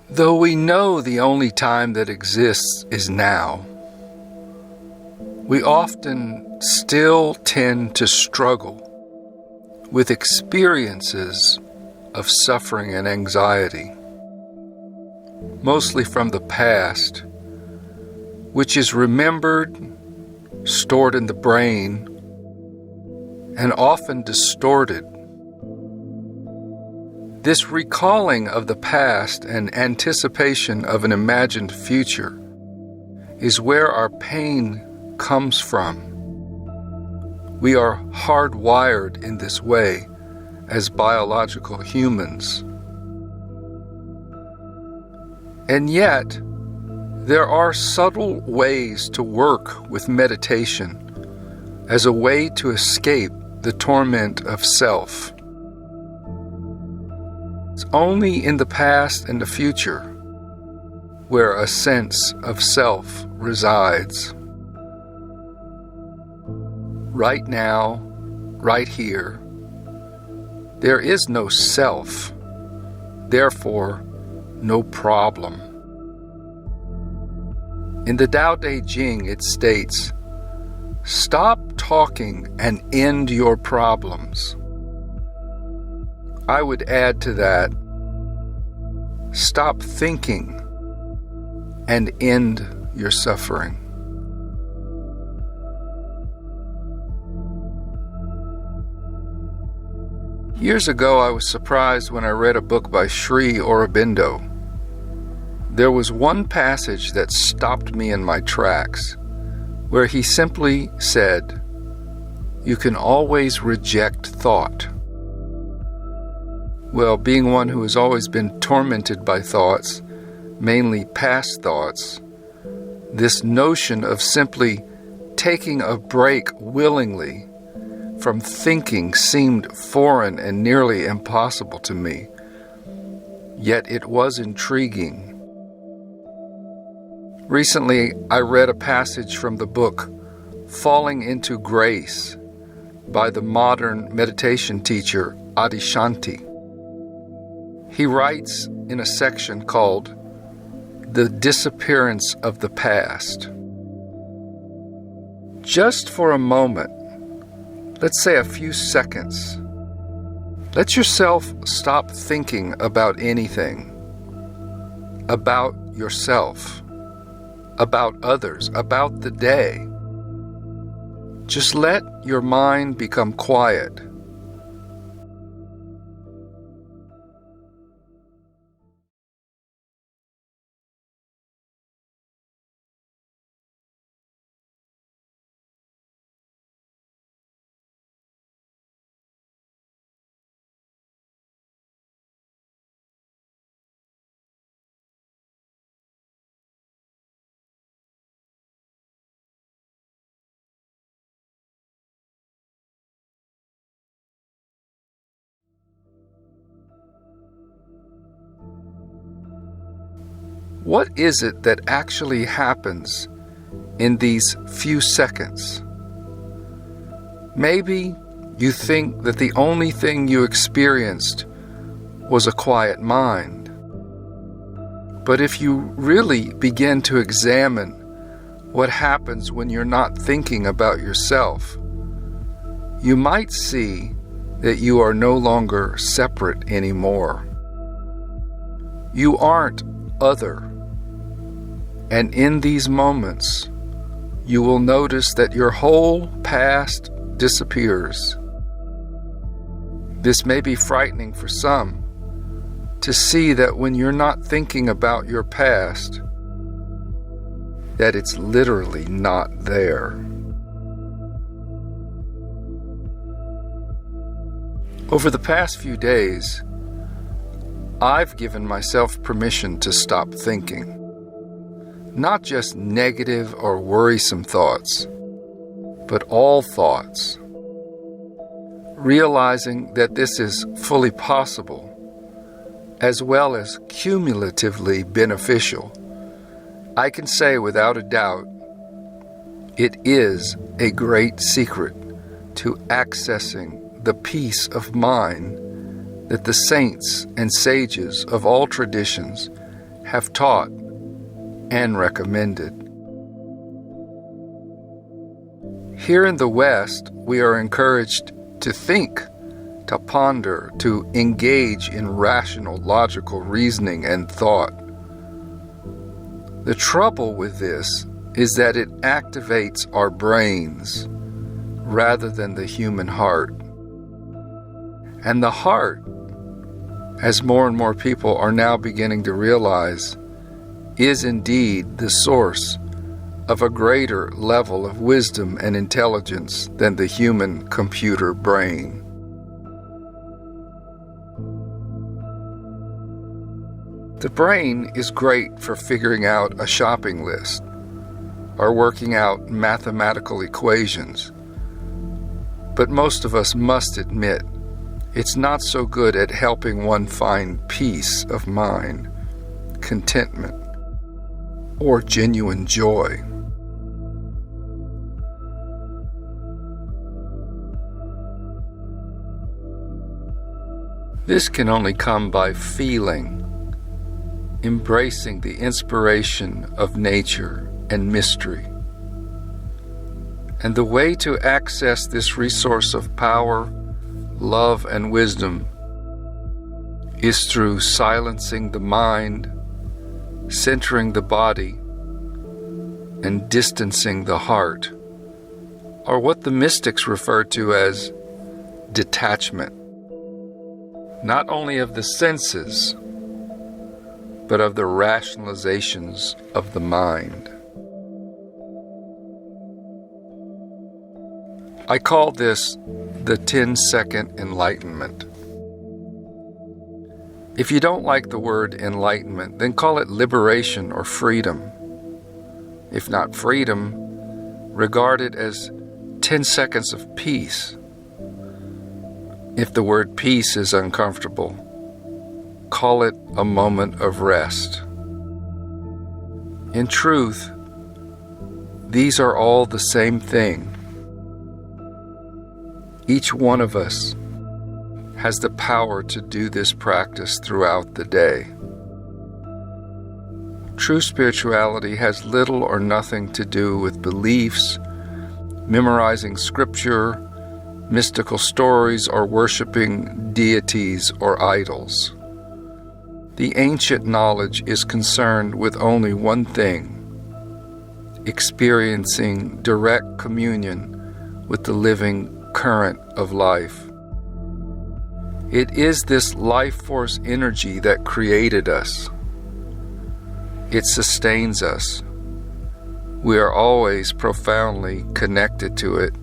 Though we know the only time that exists is now, we often still tend to struggle with experiences of suffering and anxiety, mostly from the past, which is remembered, stored in the brain, and often distorted. This recalling of the past and anticipation of an imagined future is where our pain comes from. We are hardwired in this way as biological humans. And yet, there are subtle ways to work with meditation as a way to escape the torment of self. It's only in the past and the future where a sense of self resides. Right now, right here, there is no self, therefore no problem. In the Tao Te Ching it states, "Stop talking and end your problems." I would add to that, stop thinking and end your suffering. Years ago, I was surprised when I read a book by Sri Aurobindo. There was one passage that stopped me in my tracks, where he simply said, "You can always reject thought." Well, being one who has always been tormented by thoughts, mainly past thoughts, this notion of simply taking a break willingly from thinking seemed foreign and nearly impossible to me. Yet it was intriguing. Recently, I read a passage from the book Falling into Grace by the modern meditation teacher Adyashanti. He writes in a section called The Disappearance of the Past. Just for a moment, let's say a few seconds, let yourself stop thinking about anything, about yourself, about others, about the day. Just let your mind become quiet. What is it that actually happens in these few seconds? Maybe you think that the only thing you experienced was a quiet mind. But if you really begin to examine what happens when you're not thinking about yourself, you might see that you are no longer separate anymore. You aren't other. And in these moments, you will notice that your whole past disappears. This may be frightening for some, to see that when you're not thinking about your past, that it's literally not there. Over the past few days, I've given myself permission to stop thinking. Not just negative or worrisome thoughts, but all thoughts. Realizing that this is fully possible, as well as cumulatively beneficial, I can say without a doubt, it is a great secret to accessing the peace of mind that the saints and sages of all traditions have taught and recommended. Here in the West, we are encouraged to think, to ponder, to engage in rational, logical reasoning and thought. The trouble with this is that it activates our brains rather than the human heart. And the heart, as more and more people are now beginning to realize, is indeed the source of a greater level of wisdom and intelligence than the human computer brain. The brain is great for figuring out a shopping list or working out mathematical equations, but most of us must admit it's not so good at helping one find peace of mind, contentment, or genuine joy. This can only come by feeling, embracing the inspiration of nature and mystery. And the way to access this resource of power, love, and wisdom is through silencing the mind, centering the body, and distancing the heart, or what the mystics refer to as detachment, not only of the senses, but of the rationalizations of the mind. I call this the 10-second enlightenment. If you don't like the word enlightenment, then call it liberation or freedom. If not freedom, regard it as 10 seconds of peace. If the word peace is uncomfortable, call it a moment of rest. In truth, these are all the same thing. Each one of us has the power to do this practice throughout the day. True spirituality has little or nothing to do with beliefs, memorizing scripture, mystical stories, or worshiping deities or idols. The ancient knowledge is concerned with only one thing: experiencing direct communion with the living current of life. It is this life force energy that created us. It sustains us. We are always profoundly connected to it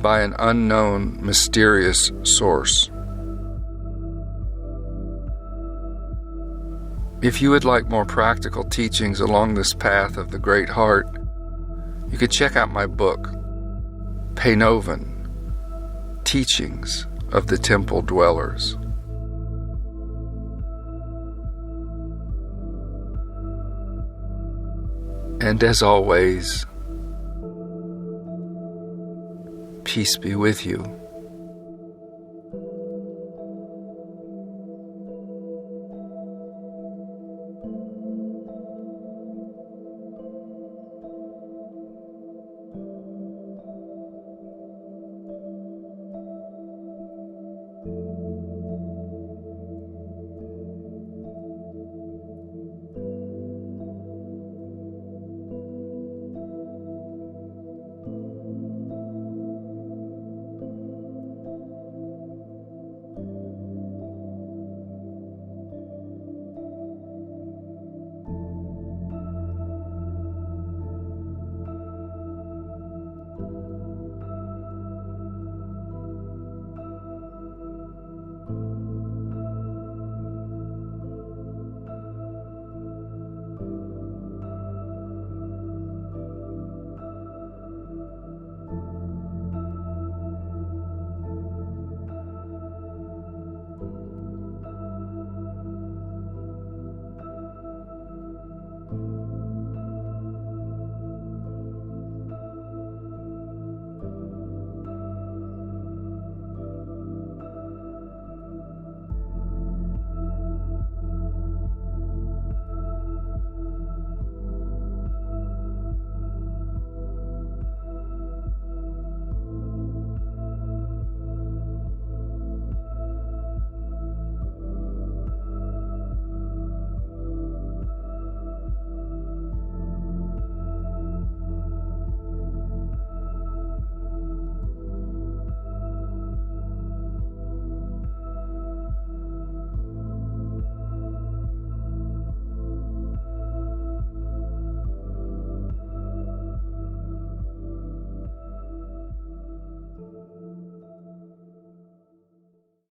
by an unknown, mysterious source. If you would like more practical teachings along this path of the Great Heart, you could check out my book, Peinovan, Teachings of the Temple Dwellers. And as always, peace be with you.